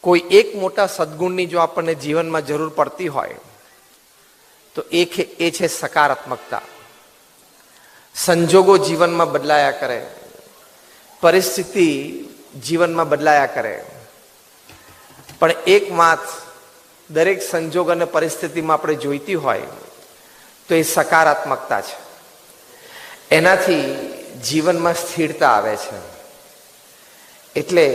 કોઈ એક મોટા સદગુણની જો આપણને જીવનમાં જરૂર પડતી હોય તો એ છે સકારાત્મકતા. સંજોગો જીવનમાં બદલાયા કરે, પરિસ્થિતિ જીવનમાં બદલાયા કરે, પણ એક વાત દરેક સંજોગ અને પરિસ્થિતિમાં આપણે જોઈતી હોય તો એ સકારાત્મકતા છે. એનાથી જીવનમાં સ્થિરતા આવે છે. એટલે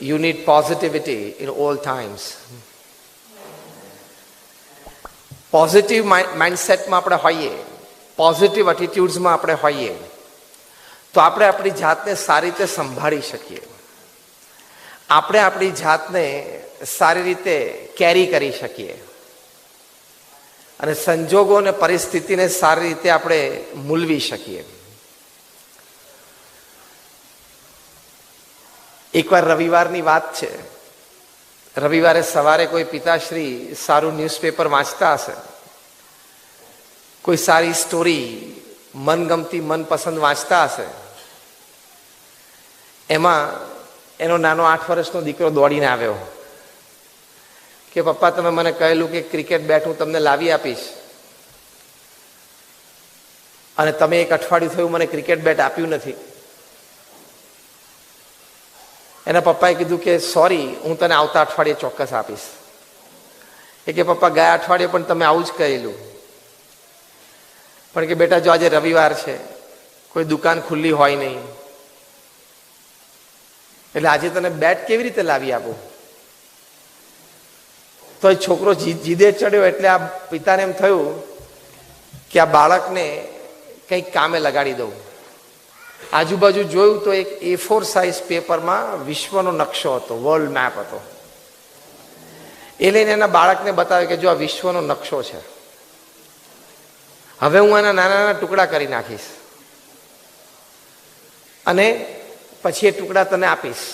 you need positivity in all times. Positive માઇન્ડસેટમાં આપણે હોઈએ, પોઝિટિવ એટીટ્યુડ્સમાં આપણે હોઈએ તો આપણે આપણી જાતને સારી રીતે સંભાળી શકીએ, આપણે આપણી જાતને સારી રીતે કેરી કરી શકીએ અને સંજોગો અને પરિસ્થિતિને સારી રીતે આપણે મૂલવી શકીએ. એકવાર રવિવારની વાત છે. રવિવારે સવારે કોઈ પિતાશ્રી સારું ન્યૂઝપેપર વાંચતા હશે, કોઈ સારી સ્ટોરી મનગમતી મનપસંદ વાંચતા હશે. એમાં એનો નાનો 8 વર્ષનો દીકરો દોડીને આવ્યો કે પપ્પા, તમે મને કહેલું કે ક્રિકેટ બેટ હું તમને લાવી આપીશ અને તમે 1 અઠવાડિયું થયું મને ક્રિકેટ બેટ આપ્યું નથી. એના પપ્પાએ કીધું કે સોરી, હું તને આવતા અઠવાડિયે ચોક્કસ આપીશ. એ કે પપ્પા, ગયા અઠવાડિયે પણ તમે આવું જ કહેલું, પણ કે બેટા જો આજે રવિવાર છે, કોઈ દુકાન ખુલ્લી હોય નહીં, એટલે આજે તને બેટ કેવી રીતે લાવી આપું? તો એ છોકરો જીદે ચડ્યો એટલે આ પિતાને એમ થયું કે આ બાળકને કંઈક કામે લગાડી દઉં. આજુબાજુ જોયું તો એક A4 સાઇઝ પેપરમાં વિશ્વનો નકશો હતો, વર્લ્ડ મેપ હતો. એ લઈને એના બાળકને બતાવ્યો કે જો આ વિશ્વનો નકશો છે, હવે હું આના નાના નાના ટુકડા કરી નાખીશ અને પછી એ ટુકડા તને આપીશ.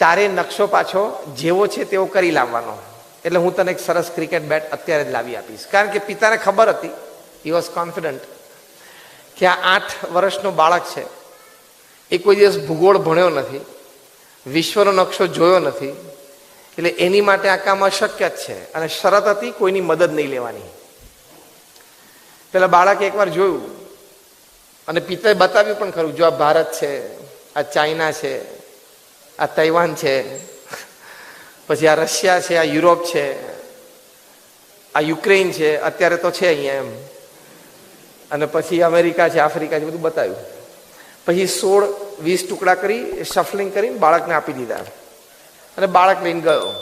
તારે નકશો પાછો જેવો છે તેવો કરી લાવવાનો, એટલે હું તને એક સરસ ક્રિકેટ બેટ અત્યારે જ લાવી આપીશ. કારણ કે પિતાને ખબર હતી, હી વોઝ કોન્ફિડન્ટ કે આ 8 વર્ષનો બાળક છે, એ કોઈ દિવસ ભૂગોળ ભણ્યો નથી, વિશ્વનો નકશો જોયો નથી, એટલે એની માટે આ કામ અશક્ય જ છે અને શરત હતી કોઈની મદદ નહીં લેવાની. પેલા બાળકે એકવાર જોયું અને પિતાએ બતાવ્યું પણ ખરું, જો આ ભારત છે, આ ચાઇના છે, આ તૈવાન છે, પછી આ રશિયા છે, આ યુરોપ છે, આ યુક્રેન છે, અત્યારે તો છે અહીંયા એમ, અને પછી અમેરિકા છે, આફ્રિકા છે, બધું બતાવ્યું. પછી 16-20 ટુકડા કરી શફલિંગ કરીને બાળકને આપી દીધા અને બાળક લઈને ગયો.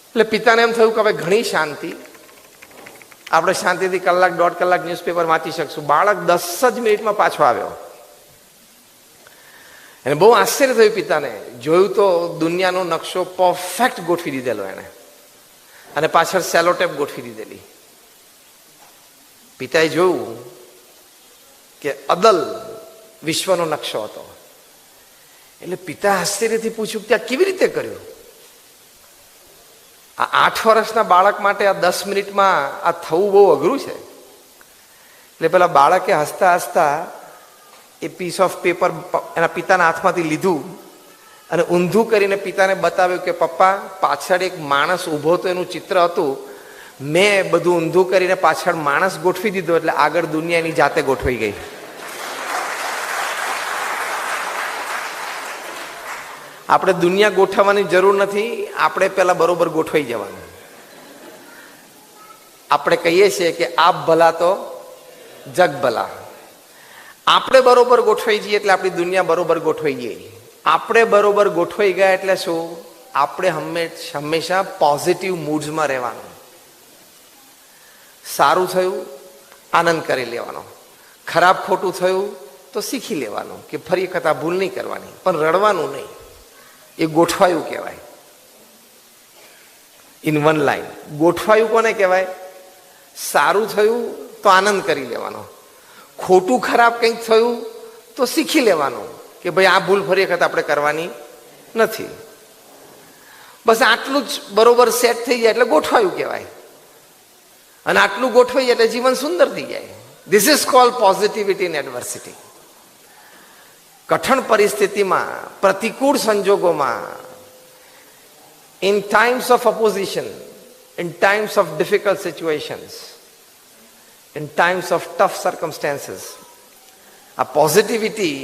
એટલે પિતાને એમ થયું કે હવે ઘણી શાંતિ, આપણે શાંતિથી 1-1.5 કલાક ન્યૂઝપેપર વાંચી શકશું. બાળક 10 જ મિનિટમાં પાછો આવ્યો. એને બહુ આશ્ચર્ય થયું પિતાને. જોયું તો દુનિયાનો નકશો પરફેક્ટ ગોઠવી દીધેલો એને, અને પાછળ સેલોટેપ ગોઠવી દીધેલી. પિતાએ જોયું કે અદલ વિશ્વનો નકશો હતો. એટલે પિતા આશ્ચર્યથી પૂછ્યું કે આ કેવી રીતે કર્યું? આ 8 વર્ષના બાળક માટે આ 10 મિનિટમાં આ થવું બહુ અઘરું છે. એટલે પેલા બાળકે હસતા હસતા એ પીસ ઓફ પેપર એના પિતાના હાથમાંથી લીધું અને ઊંધું કરીને પિતાને બતાવ્યું કે પપ્પા, પાછળ એક માણસ ઊભો તો એનું ચિત્ર હતું, મેં બધું ઊંધું કરીને પાછળ માણસ ગોઠવી દીધો, એટલે આગળ દુનિયાની જાતે ગોઠવાઈ ગઈ. આપણે દુનિયા ગોઠવવાની જરૂર નથી, આપણે પેલા બરોબર ગોઠવાઈ જવાનું. આપણે કહીએ છીએ કે આપ ભલા તો જગ ભલા. આપણે બરોબર ગોઠવાઈ જઈએ એટલે આપણી દુનિયા બરોબર ગોઠવાઈ ગઈ. આપણે બરોબર ગોઠવાઈ ગયા એટલે શું? આપણે હંમેશા પોઝિટિવ મૂડ્સમાં રહેવાનું. સારું થયું, આનંદ કરી લેવાનો. ખરાબ ખોટું થયું તો શીખી લેવાનું કે ફરી વખત આ ભૂલ નહીં કરવાની, પણ રડવાનું નહીં. એ ગોઠવાયું કહેવાય. ઇન વન લાઈન ગોઠવાયું કોને કહેવાય? સારું થયું તો આનંદ કરી લેવાનો, ખોટું ખરાબ કંઈક થયું તો શીખી લેવાનું કે ભાઈ આ ભૂલ ફરી વખત આપણે કરવાની નથી. બસ આટલું જ બરોબર સેટ થઈ જાય એટલે ગોઠવાયું કહેવાય. અને આટલું ગોઠવાઈ એટલે જીવન સુંદર થઈ જાય. This is called positivity in adversity. કઠણ પરિસ્થિતિમાં, પ્રતિકૂળ સંજોગોમાં in times of opposition, in times of difficult situations, in times of tough circumstances, આ પોઝિટિવિટી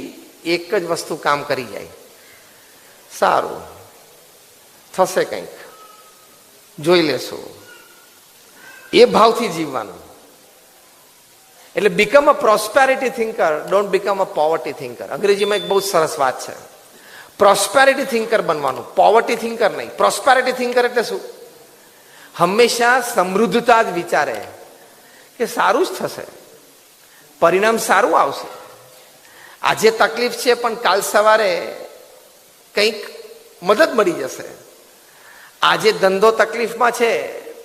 એક જ વસ્તુ કામ કરી જાય, સારું થશે, કંઈક જોઈ લેશું, એ ભાવથી જીવવાનું. એટલે become a prosperity thinker, don't become a poverty thinker. અંગ્રેજીમાં એક બહુ સરસ વાત છે, પ્રોસ્પેરિટી થિંકર બનવાનું, પોવર્ટી થિંકર નહીં. પ્રોસ્પેરિટી થિંકર એટલે શું? હંમેશા સમૃદ્ધતા જ વિચારે કે સારું જ થશે, પરિણામ સારું આવશે. આજે તકલીફ છે પણ કાલ સવારે કંઈક મદદ મળી જશે. આજે ધંધો તકલીફમાં છે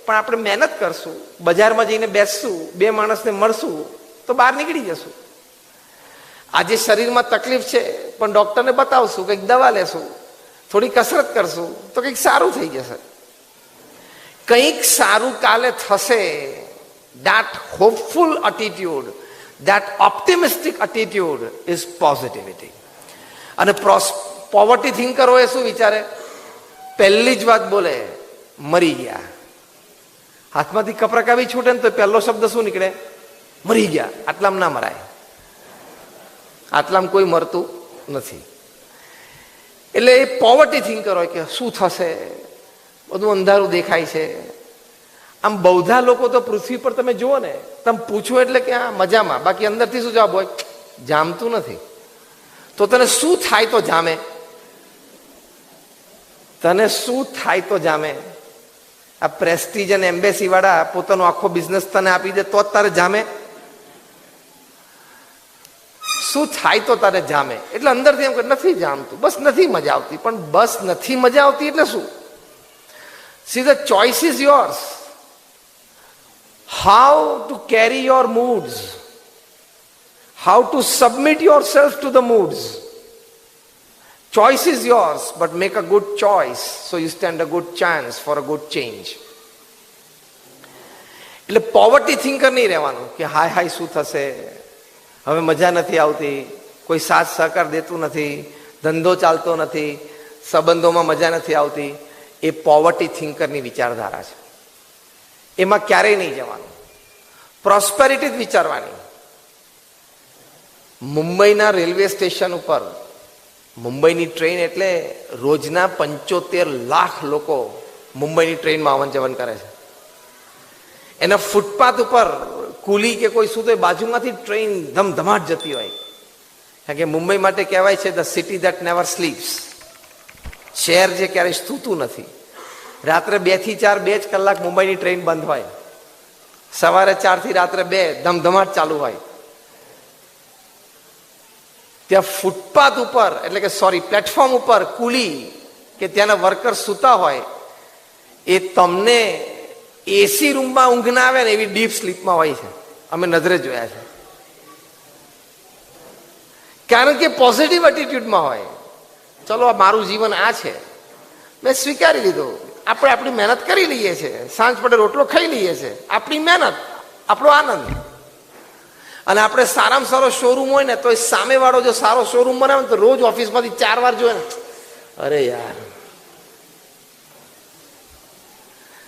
પણ આપણે મહેનત કરશું, બજારમાં જઈને બેસશું, બે માણસને મળશું તો બહાર નીકળી જશું. આજે શરીરમાં તકલીફ છે પણ ડોક્ટરને બતાવશું, કંઈક દવા લેશું, થોડી કસરત કરશું તો કંઈક સારું થઈ જશે. કંઈક સારું કાલે થશે. that hopeful attitude, that optimistic attitude is positivity. અને પોવર્ટી થિંકર હોય શું વિચારે? પહેલી જ વાત બોલે, મરી ગયા. હાથમાંથી કપરકાવી છૂટે ને તો પહેલો શબ્દ શું નીકળે? મરી ગયા. આટલામાં ના મરાય, આટલામાં કોઈ મરતું નથી. એટલે એ પોવર્ટી થિંકર હોય કે શું થશે, બધું અંધારું દેખાય છે. આમ બૌદ્ધા લોકો તો પૃથ્વી પર તમે જુઓ ને, તમે પૂછો એટલે કે આ મજામાં, બાકી અંદરથી શું જવાબ હોય? જામતું નથી. તો તને શું થાય તો જામે? તને શું થાય તો જામે? આ પ્રેસ્ટીજ અને એમ્બેસી વાળા પોતાનો આખો બિઝનેસ તને આપી દે તો જ તારે જામે? શું થાય તો તારે જામે? એટલે અંદરથી એમ કે નથી જામતું, બસ નથી મજા આવતી. પણ બસ નથી મજા આવતી એટલે શું? See, the choice is yours. How to carry your moods, how to submit yourself to the moods. Choice is yours, but make a good choice so you stand a good chance for a good change. એટલે poverty thinker નહીં રહેવાનું કે હાય હાય શું થશે, હવે મજા નથી આવતી, કોઈ સાથ સહકાર દેતું નથી, ધંધો ચાલતો નથી, સંબંધોમાં મજા નથી આવતી. એ પોવર્ટી થિંકરની વિચારધારા છે. એમાં ક્યારેય નહીં જવાનું. પ્રોસ્પેરિટી જ વિચારવાની. મુંબઈના રેલવે સ્ટેશન ઉપર, મુંબઈની ટ્રેન એટલે રોજના 75 લાખ લોકો મુંબઈની ટ્રેનમાં આવન જવન કરે છે. એના ફૂટપાથ ઉપર કુલી કે કોઈ શું તો બાજુમાંથી ટ્રેન ધમધમાટ જતી હોય. કારણ કે મુંબઈ માટે કહેવાય છે the city that never sleeps. શહેર જે ક્યારેય સૂતું નથી. રાત્રે 2 થી 4 2 જ કલાક મુંબઈની ટ્રેન બંધ હોય, સવારે 4 થી રાત્રે 2 ધમધમાટ ચાલુ હોય. ત્યાં ફૂટપાથ ઉપર એટલે કે પ્લેટફોર્મ ઉપર કુલી કે ત્યાંના વર્કર સૂતા હોય, એ તમને એસી રૂમમાં ઊંઘ ના આવે ને એવી ડીપ સ્લીપમાં હોય છે. અમે નજરે જોયા છે. કારણ કે પોઝિટિવ એટીટ્યુડમાં હોય. ચલો મારું જીવન આ છે, મેં સ્વીકારી લીધું. આપણે આપણી મહેનત કરી લઈએ છીએ, સાંજ પડે રોટલો ખાઈ લઈએ છીએ, આપણી મહેનત, આપણો આનંદ. અને આપણે સારામાં સારો શોરૂમ હોય ને તો એ સામેવાળો જો સારો શોરૂમ બનાવે ને તો રોજ ઓફિસમાંથી 4 વાર જોઈએ ને, અરે યાર.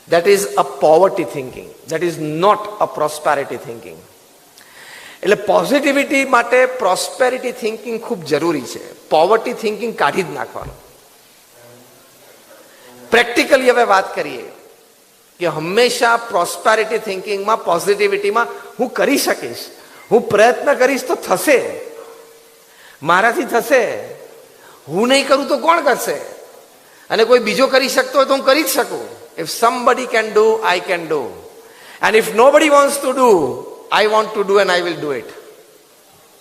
That is a poverty thinking. That is not a prosperity thinking. એટલે પોઝિટિવિટી માટે પ્રોસ્પેરિટી થિંકિંગ ખૂબ જરૂરી છે. પોવર્ટી થિંકિંગ કાઢી જ નાખવાનું. પ્રેક્ટિકલી હવે વાત કરીએ કે હંમેશા પ્રોસ્પેરિટી થિંકિંગમાં, પોઝિટિવિટીમાં હું કરી શકીશ, હું પ્રયત્ન કરીશ તો થશે, મારાથી થશે, હું નહીં કરું તો કોણ કરશે? અને કોઈ બીજો કરી શકતો હોય તો હું કરી જ શકું. If somebody can do, I can do. And if nobody wants to do, I want to do and I will do it.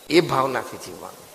એ ભાવનાથી જીવવાનું.